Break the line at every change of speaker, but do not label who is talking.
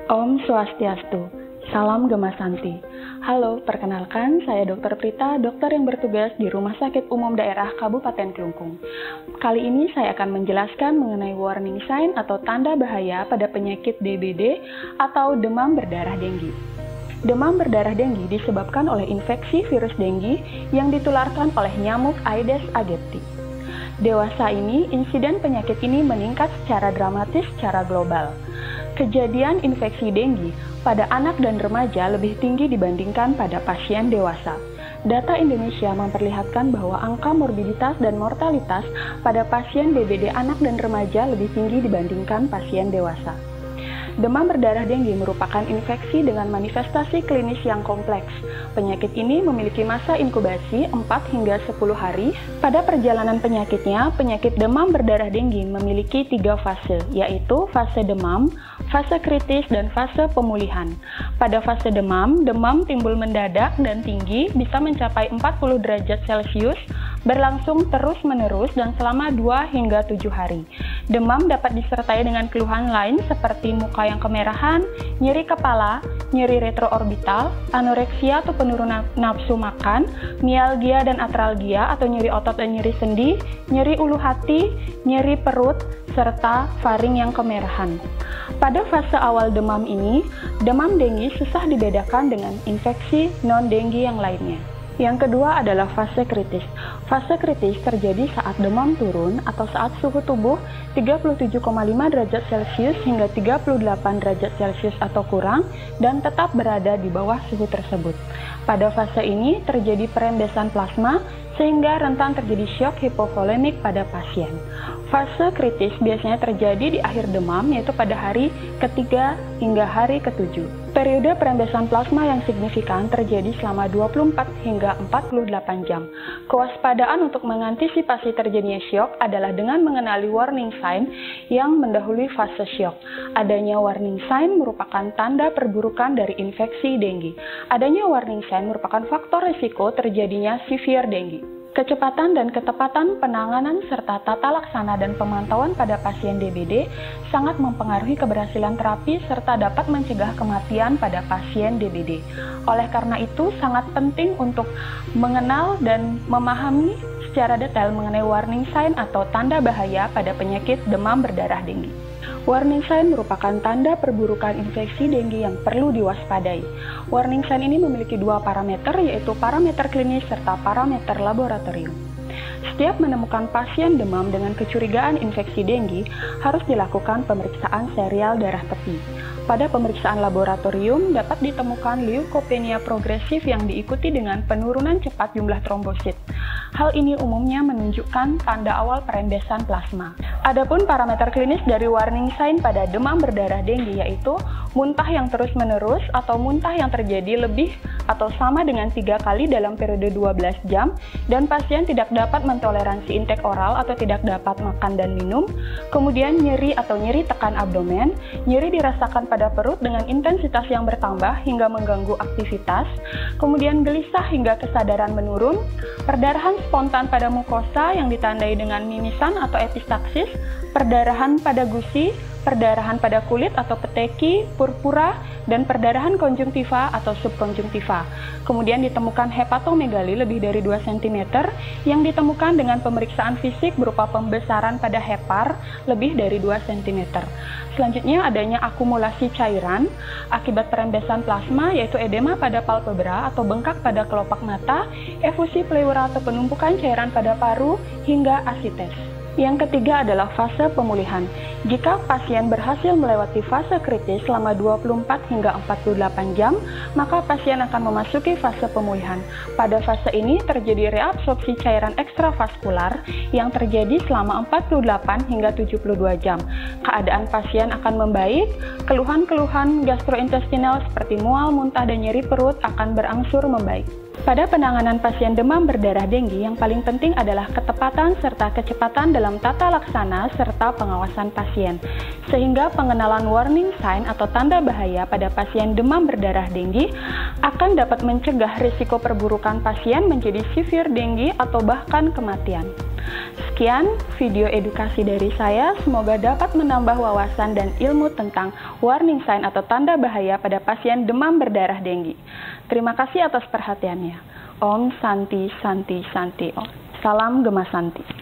Om Swastiastu, salam Gema Santi. Halo, perkenalkan saya Dr. Prita, dokter yang bertugas di Rumah Sakit Umum Daerah Kabupaten Klungkung. Kali ini saya akan menjelaskan mengenai warning sign atau tanda bahaya pada penyakit DBD atau demam berdarah denggi. Demam berdarah denggi disebabkan oleh infeksi virus denggi yang ditularkan oleh nyamuk Aedes aegypti. Dewasa ini, insiden penyakit ini meningkat secara dramatis secara global. Kejadian infeksi denggi pada anak dan remaja lebih tinggi dibandingkan pada pasien dewasa. Data Indonesia memperlihatkan bahwa angka morbiditas dan mortalitas pada pasien DBD anak dan remaja lebih tinggi dibandingkan pasien dewasa. Demam berdarah denggi merupakan infeksi dengan manifestasi klinis yang kompleks. Penyakit ini memiliki masa inkubasi 4 hingga 10 hari. Pada perjalanan penyakitnya, penyakit demam berdarah denggi memiliki 3 fase, yaitu fase demam, fase kritis, dan fase pemulihan. Pada fase demam, demam timbul mendadak dan tinggi, bisa mencapai 40 derajat Celcius, berlangsung terus-menerus dan selama 2 hingga 7 hari. Demam dapat disertai dengan keluhan lain seperti muka yang kemerahan, nyeri kepala, nyeri retroorbital, anoreksia atau penurunan nafsu makan, mialgia dan atralgia atau nyeri otot dan nyeri sendi, nyeri ulu hati, nyeri perut, serta faring yang kemerahan. Pada fase awal demam ini, demam denggi susah dibedakan dengan infeksi non-denggi yang lainnya. Yang kedua adalah fase kritis. Fase kritis terjadi saat demam turun atau saat suhu tubuh 37,5 derajat Celcius hingga 38 derajat Celcius atau kurang dan tetap berada di bawah suhu tersebut. Pada fase ini terjadi perembesan plasma sehingga rentan terjadi syok hipovolemik pada pasien. Fase kritis biasanya terjadi di akhir demam, yaitu pada hari ketiga hingga hari ketujuh. Periode perembesan plasma yang signifikan terjadi selama 24 hingga 48 jam. Kewaspadaan untuk mengantisipasi terjadinya syok adalah dengan mengenali warning sign yang mendahului fase syok. Adanya warning sign merupakan tanda perburukan dari infeksi denggi. Adanya warning sign merupakan faktor risiko terjadinya severe denggi. Kecepatan dan ketepatan penanganan serta tata laksana dan pemantauan pada pasien DBD sangat mempengaruhi keberhasilan terapi serta dapat mencegah kematian pada pasien DBD. Oleh karena itu, sangat penting untuk mengenal dan memahami secara detail mengenai warning sign atau tanda bahaya pada penyakit demam berdarah denggi. Warning sign merupakan tanda perburukan infeksi denggi yang perlu diwaspadai. Warning sign ini memiliki 2 parameter, yaitu parameter klinis serta parameter laboratorium. Setiap menemukan pasien demam dengan kecurigaan infeksi denggi, harus dilakukan pemeriksaan serial darah tepi. Pada pemeriksaan laboratorium dapat ditemukan leukopenia progresif yang diikuti dengan penurunan cepat jumlah trombosit. Hal ini umumnya menunjukkan tanda awal perembesan plasma. Adapun parameter klinis dari warning sign pada demam berdarah denggi yaitu muntah yang terus-menerus atau muntah yang terjadi lebih atau sama dengan 3 kali dalam periode 12 jam dan pasien tidak dapat mentoleransi intake oral atau tidak dapat makan dan minum, kemudian nyeri atau nyeri tekan abdomen, nyeri dirasakan pada perut dengan intensitas yang bertambah hingga mengganggu aktivitas, kemudian gelisah hingga kesadaran menurun, perdarahan spontan pada mukosa yang ditandai dengan mimisan atau epistaksis, perdarahan pada gusi, perdarahan pada kulit atau peteki, purpura, dan perdarahan konjungtiva atau subkonjungtiva. Kemudian ditemukan hepatomegali lebih dari 2 cm yang ditemukan dengan pemeriksaan fisik berupa pembesaran pada hepar lebih dari 2 cm. Selanjutnya adanya akumulasi cairan akibat perembesan plasma yaitu edema pada palpebra atau bengkak pada kelopak mata, efusi pleura atau penumpukan cairan pada paru, hingga asites. Yang ketiga adalah fase pemulihan. Jika pasien berhasil melewati fase kritis selama 24 hingga 48 jam, maka pasien akan memasuki fase pemulihan. Pada fase ini terjadi reabsorpsi cairan ekstravaskular yang terjadi selama 48 hingga 72 jam. Keadaan pasien akan membaik, keluhan-keluhan gastrointestinal seperti mual, muntah, dan nyeri perut akan berangsur membaik. Pada penanganan pasien demam berdarah denggi, yang paling penting adalah ketepatan serta kecepatan dalam tata laksana serta pengawasan pasien. Sehingga pengenalan warning sign atau tanda bahaya pada pasien demam berdarah denggi akan dapat mencegah risiko perburukan pasien menjadi severe denggi atau bahkan kematian. Sekian video edukasi dari saya, semoga dapat menambah wawasan dan ilmu tentang warning sign atau tanda bahaya pada pasien demam berdarah denggi. Terima kasih atas perhatiannya. Om Santi Santi Santi Om. Salam Gema Santi.